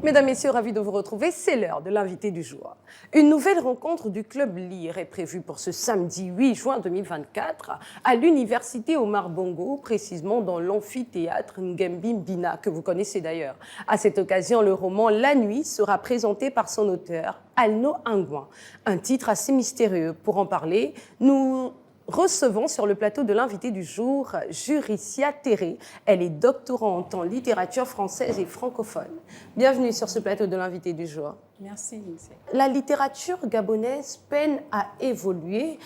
Mesdames, Messieurs, ravi de vous retrouver. C'est l'heure de l'invité du jour. Une nouvelle rencontre du Club Lire est prévue pour ce samedi 8 juin 2024 à l'Université Omar Bongo, précisément dans l'amphithéâtre Ngembi Mbina, que vous connaissez d'ailleurs. À cette occasion, le roman La Nuit sera présenté par son auteur, Alno Ingouin. Un titre assez mystérieux. Pour en parler, nous recevons sur le plateau de l'invité du jour Juricia Terré. Elle est doctorante en littérature française et francophone. Bienvenue sur ce plateau de l'invité du jour. Merci, Lindsay. La littérature gabonaise peine à évoluer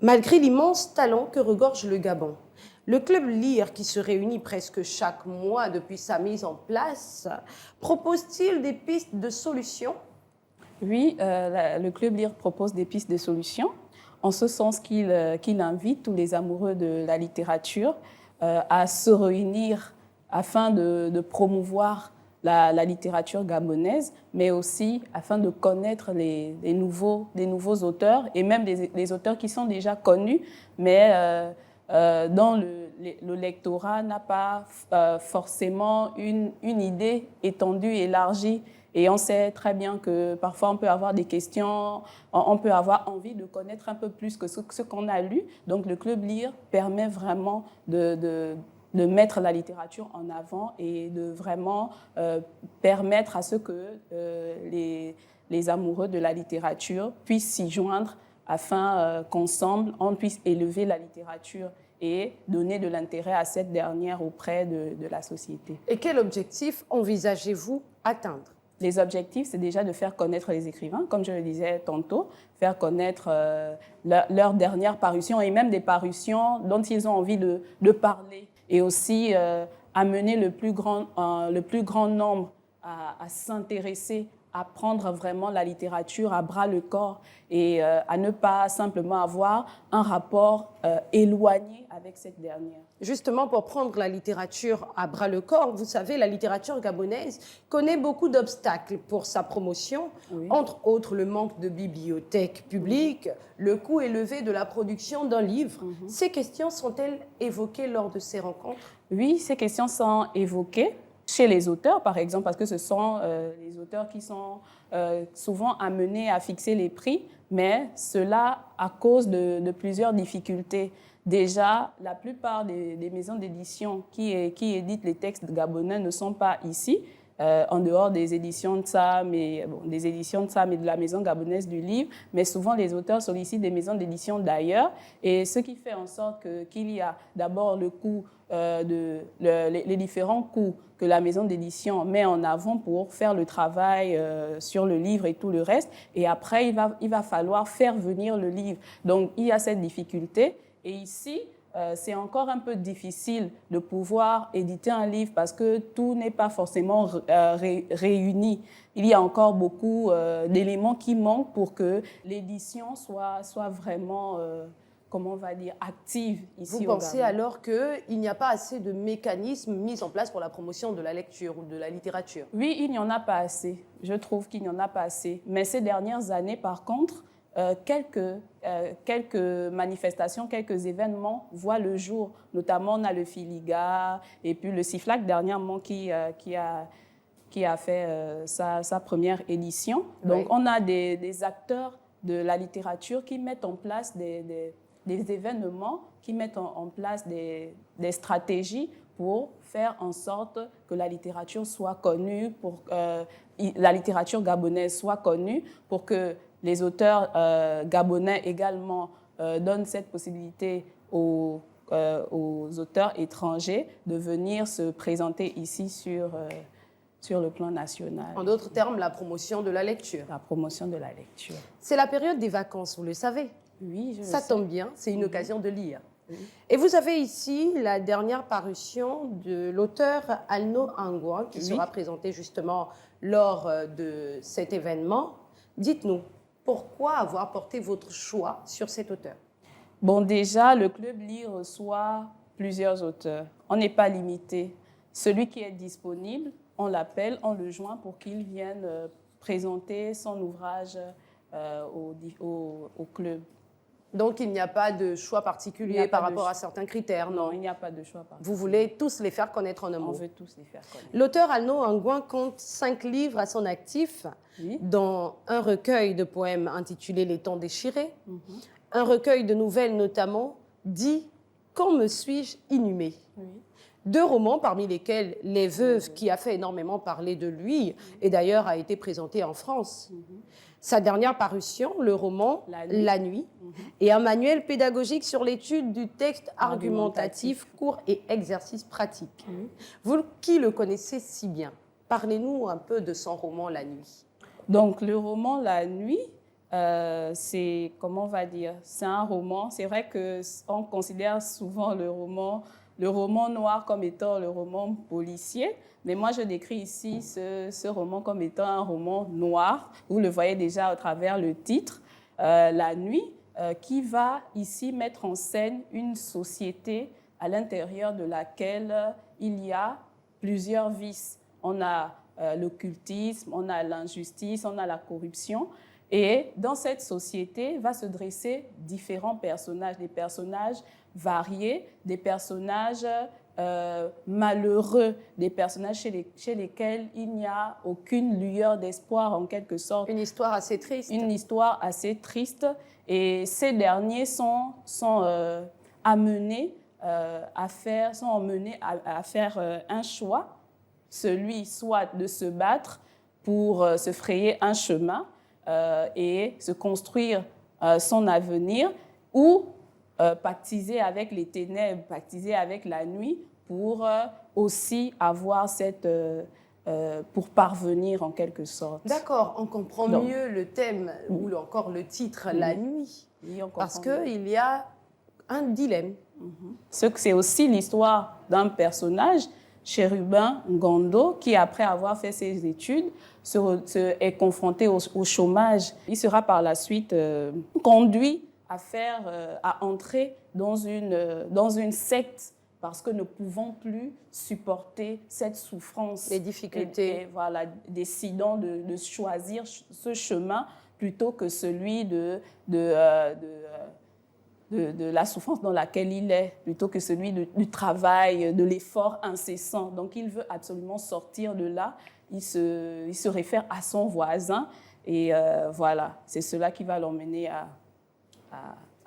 malgré l'immense talent que regorge le Gabon. Le Club Lire, qui se réunit presque chaque mois depuis sa mise en place, propose-t-il des pistes de solutions? Oui, le Club Lire propose des pistes de solutions, en ce sens qu'il invite tous les amoureux de la littérature à se réunir afin de promouvoir la littérature gabonaise, mais aussi afin de connaître des nouveaux auteurs, et même des auteurs qui sont déjà connus, mais dont le lectorat n'a pas forcément une idée étendue, élargie. Et on sait très bien que parfois on peut avoir des questions, on peut avoir envie de connaître un peu plus que ce qu'on a lu. Donc le Club Lire permet vraiment de mettre la littérature en avant et de vraiment permettre à ce que les amoureux de la littérature puissent s'y joindre afin qu'ensemble on puisse élever la littérature et donner de l'intérêt à cette dernière auprès de la société. Et quel objectif envisagez-vous atteindre? Les objectifs, c'est déjà de faire connaître les écrivains, comme je le disais tantôt, faire connaître leur dernière parution et même des parutions dont ils ont envie de parler. Et aussi amener le plus grand nombre à s'intéresser, à prendre vraiment la littérature à bras le corps et à ne pas simplement avoir un rapport éloigné avec cette dernière. Justement, pour prendre la littérature à bras le corps, vous savez, la littérature gabonaise connaît beaucoup d'obstacles pour sa promotion, Oui. Entre autres le manque de bibliothèques publiques, le coût élevé de la production d'un livre. Ces questions sont-elles évoquées lors de ces rencontres? Oui, ces questions sont évoquées chez les auteurs, par exemple, parce que ce sont les auteurs qui sont souvent amenés à fixer les prix, mais cela à cause de plusieurs difficultés. Déjà, la plupart des maisons d'édition qui éditent les textes gabonais ne sont pas ici, en dehors des éditions de SAM et de la Maison gabonaise du livre, mais souvent les auteurs sollicitent des maisons d'édition d'ailleurs, et ce qui fait en sorte qu'il y a d'abord le coût les différents coûts que la maison d'édition met en avant pour faire le travail sur le livre et tout le reste, et après il va falloir faire venir le livre. Donc il y a cette difficulté. Et ici, c'est encore un peu difficile de pouvoir éditer un livre parce que tout n'est pas forcément réuni. Il y a encore beaucoup d'éléments qui manquent pour que l'édition soit vraiment, comment on va dire, active ici au Gabon. Vous pensez alors qu'il n'y a pas assez de mécanismes mis en place pour la promotion de la lecture ou de la littérature? Oui, il n'y en a pas assez. Je trouve qu'il n'y en a pas assez. Mais ces dernières années, par contre, quelques manifestations, quelques événements voient le jour. Notamment, on a le Filiga et puis le CIFLAC dernièrement qui a fait sa première édition. Donc, Oui. on a des acteurs de la littérature qui mettent en place des événements, qui mettent en place des stratégies pour faire en sorte que la littérature soit connue, pour la littérature gabonaise soit connue, pour que les auteurs gabonais également donnent cette possibilité aux auteurs étrangers de venir se présenter ici sur le plan national. En d'autres termes, la promotion de la lecture. La promotion de la lecture. C'est la période des vacances, vous le savez. Oui, je le Ça sais. tombe bien, c'est une occasion de lire. Et vous avez ici la dernière parution de l'auteur Alno Ingouin qui sera présentée justement lors de cet événement. Dites-nous, pourquoi avoir porté votre choix sur cet auteur? Bon, déjà, le Club Lire reçoit plusieurs auteurs. On n'est pas limité. Celui qui est disponible, on l'appelle, on le joint pour qu'il vienne présenter son ouvrage au club. Donc, il n'y a pas de choix particulier par rapport à certains critères, non? Non, il n'y a pas de choix particulier. Vous voulez tous les faire connaître en un mot? On veut tous les faire connaître. L'auteur Alno Angouin compte 5 livres à son actif, Oui. dont un recueil de poèmes intitulé Les temps déchirés, un recueil de nouvelles notamment, dit « Quand me suis-je inhumé ?» Oui. 2 romans, parmi lesquels Les Veuves, qui a fait énormément parler de lui, et d'ailleurs a été présenté en France. Sa dernière parution, le roman La Nuit, et un manuel pédagogique sur l'étude du texte argumentatif, cours et exercices pratiques. Vous qui le connaissez si bien, parlez-nous un peu de son roman La Nuit. Donc, le roman La Nuit, c'est, comment on va dire, c'est un roman. C'est vrai qu'on considère souvent le roman noir comme étant le roman policier, mais moi je décris ici ce roman comme étant un roman noir. Vous le voyez déjà à travers le titre, La Nuit, qui va ici mettre en scène une société à l'intérieur de laquelle il y a plusieurs vices. On a l'occultisme, on a l'injustice, on a la corruption. Et dans cette société va se dresser différents personnages, des personnages variés, des personnages malheureux, des personnages chez lesquels il n'y a aucune lueur d'espoir en quelque sorte. Une histoire assez triste. Une histoire assez triste. Et ces derniers sont amenés à faire un choix, celui soit de se battre pour se frayer un chemin, et se construire son avenir, ou pactiser avec les ténèbres, pactiser avec la nuit pour aussi avoir pour parvenir en quelque sorte. D'accord, on comprend mieux le thème ou encore le titre, La Nuit, oui, parce qu'il y a un dilemme. C'est aussi l'histoire d'un personnage, Chérubin Ngondo, qui après avoir fait ses études est confronté au chômage. Il sera par la suite conduit à entrer dans une secte parce que ne pouvant plus supporter cette souffrance. Les difficultés. Et voilà, décidant de choisir ce chemin plutôt que celui de la souffrance dans laquelle il est, plutôt que celui du travail, de l'effort incessant. Donc, il veut absolument sortir de là. Il se réfère à son voisin. Et voilà, c'est cela qui va l'emmener à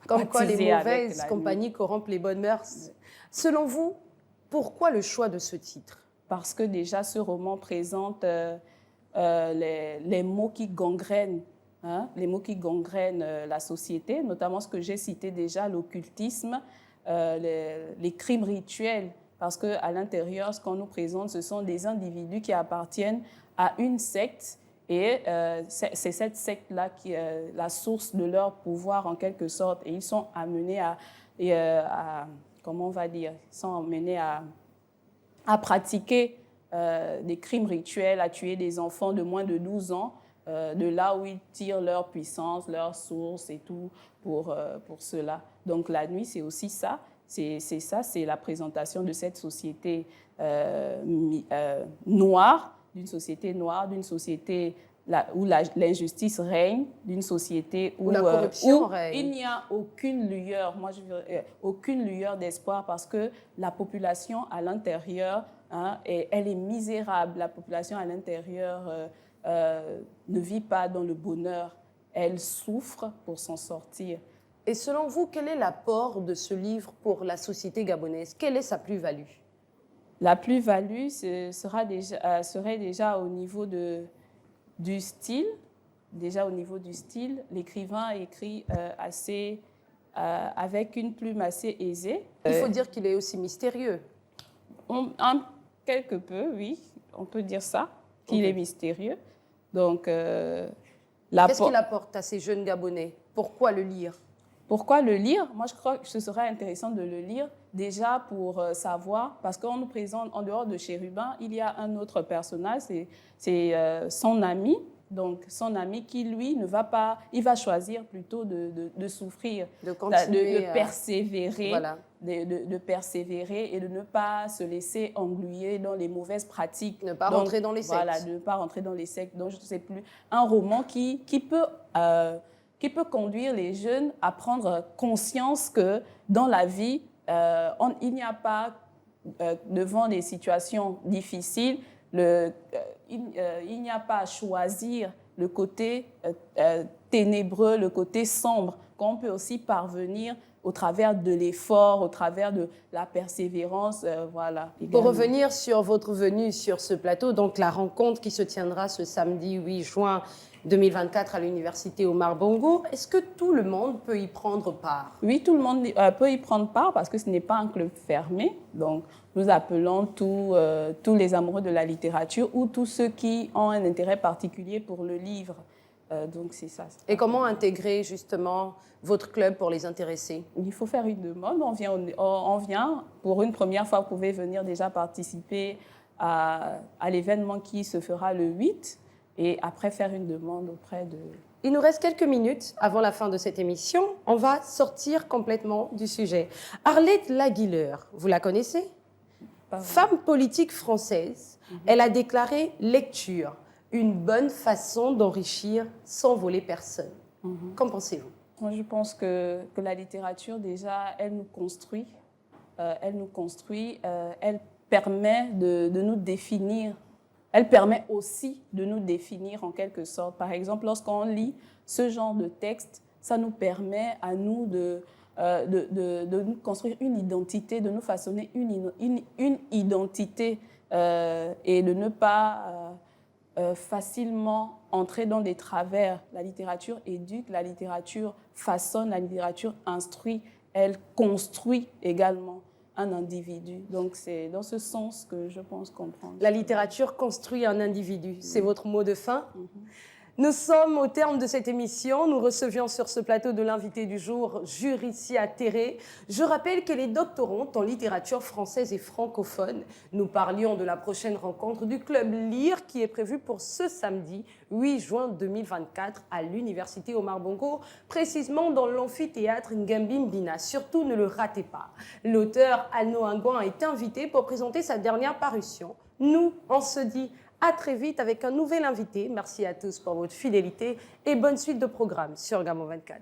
Comme quoi les mauvaises nuit. compagnies corrompent les bonnes mœurs. Selon vous, pourquoi le choix de ce titre? Parce que déjà, ce roman présente les maux qui gangrènent. Les mots qui gangrènent la société, notamment ce que j'ai cité déjà, l'occultisme, les crimes rituels, parce qu'à l'intérieur, ce qu'on nous présente, ce sont des individus qui appartiennent à une secte, et c'est cette secte-là qui est la source de leur pouvoir en quelque sorte, et ils sont amenés comment on va dire, ils sont amenés à pratiquer des crimes rituels, à tuer des enfants de moins de 12 ans, de là où ils tirent leur puissance, leur source et tout pour cela. Donc la nuit, c'est aussi ça. C'est la présentation de cette société noire, d'une société où l'injustice règne, d'une société où la corruption règne. Il n'y a aucune lueur, aucune lueur d'espoir, parce que la population à l'intérieur, elle est misérable. La population à l'intérieur ne vit pas dans le bonheur, elle souffre pour s'en sortir. Et selon vous, quel est l'apport de ce livre pour la société gabonaise? Quelle est sa plus-value? La plus-value serait déjà au niveau du style. Déjà au niveau du style, l'écrivain écrit avec une plume assez aisée. Il faut dire qu'il est aussi mystérieux. Quelque peu, oui, on peut dire ça, qu'il est mystérieux. Donc, qu'est-ce qu'il apporte à ces jeunes Gabonais? Pourquoi le lire? Pourquoi le lire? Moi, je crois que ce serait intéressant de le lire déjà pour savoir, parce qu'on nous présente, en dehors de Chérubin, il y a un autre personnage, c'est son ami. Donc, son ami qui, lui, ne va pas... Il va choisir plutôt de souffrir, de continuer, de persévérer, voilà. de persévérer et de ne pas se laisser engluer dans les mauvaises pratiques. Ne pas rentrer dans les sectes. Voilà, de ne pas rentrer dans les sectes. Donc, je ne sais plus. Un roman qui peut qui peut conduire les jeunes à prendre conscience que dans la vie, il n'y a pas, devant des situations difficiles, il n'y a pas à choisir le côté ténébreux, le côté sombre, qu'on peut aussi parvenir au travers de l'effort, au travers de la persévérance, voilà. Pour revenir sur votre venue sur ce plateau, donc la rencontre qui se tiendra ce samedi 8 juin 2024 à l'université Omar Bongo, est-ce que tout le monde peut y prendre part? Oui, tout le monde peut y prendre part parce que ce n'est pas un club fermé. Donc, nous appelons tous les amoureux de la littérature ou tous ceux qui ont un intérêt particulier pour le livre. Donc, c'est ça. Et comment intégrer justement votre club pour les intéresser? Il faut faire une demande. On vient pour une première fois, vous pouvez venir déjà participer à l'événement qui se fera le 8 et après faire une demande auprès de... Il nous reste quelques minutes avant la fin de cette émission. On va sortir complètement du sujet. Arlette Laguiller, vous la connaissez? Femme politique française, elle a déclaré « lecture, une bonne façon d'enrichir sans voler personne ». Qu'en pensez-vous? Moi, je pense que la littérature, déjà, elle nous construit. Elle permet de nous définir. Elle permet aussi de nous définir en quelque sorte. Par exemple, lorsqu'on lit ce genre de texte, ça nous permet à nous de nous construire une identité, de nous façonner une identité et de ne pas facilement entrer dans des travers. La littérature éduque, la littérature façonne, la littérature instruit, elle construit également un individu. Donc c'est dans ce sens que je pense comprendre. La littérature construit un individu, c'est votre mot de fin. Nous sommes au terme de cette émission. Nous recevions sur ce plateau de l'invité du jour, Juricia Terré. Je rappelle qu'elle est doctorante en littérature française et francophone. Nous parlions de la prochaine rencontre du Club Lire qui est prévue pour ce samedi 8 juin 2024 à l'université Omar Bongo, précisément dans l'amphithéâtre Ngambim Bina. Surtout, ne le ratez pas. L'auteur Anno Ingouan est invité pour présenter sa dernière parution. Nous, on se dit à très vite avec un nouvel invité. Merci à tous pour votre fidélité et bonne suite de programme sur Gamma 24.